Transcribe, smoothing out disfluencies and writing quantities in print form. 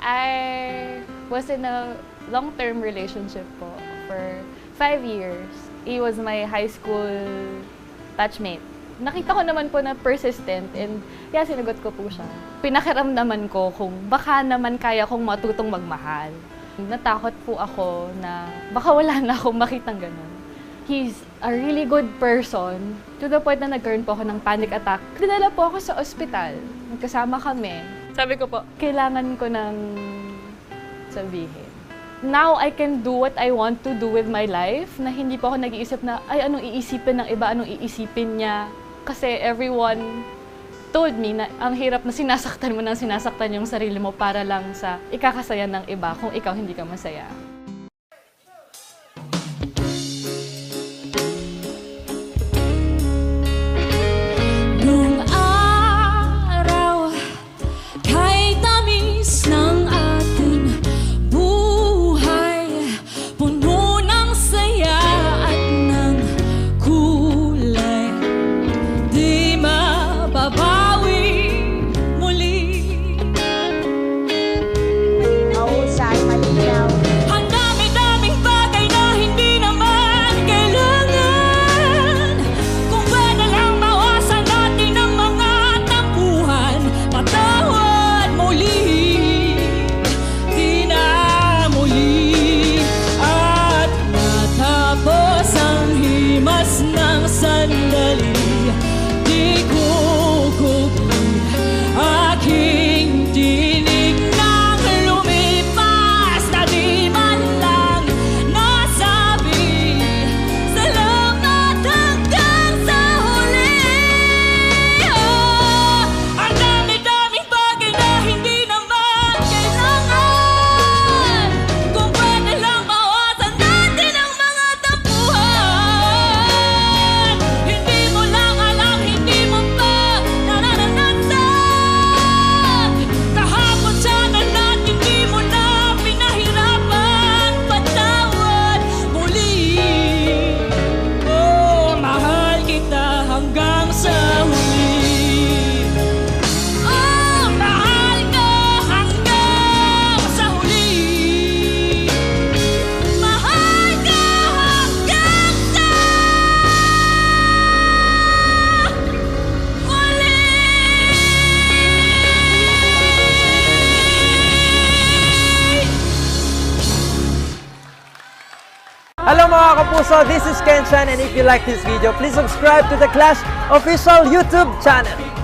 I was in a long-term relationship po for 5 years. He was my high school batchmate. Nakita ko naman po na persistent and yeah, sinagot ko po siya. Pinakiramdaman ko kung baka naman kaya kong matutong magmahal. Natakot po ako na baka wala na akong makitang ganun. He's a really good person to the point na nagkaroon po ako ng panic attack. Dinala po ako sa ospital. Magkasama kami. Sabi ko po, kailangan ko nang sabihin. Now, I can do what I want to do with my life na hindi po ako nag-iisip na, ay, anong iisipin ng iba, anong iisipin niya. Kasi everyone told me na ang hirap na sinasaktan mo nang sinasaktan yung sarili mo para lang sa ikakasaya ng iba kung ikaw hindi ka masaya. Hello mga kapuso, this is Ken Chan, and if you like this video, please subscribe to the Clash official YouTube channel.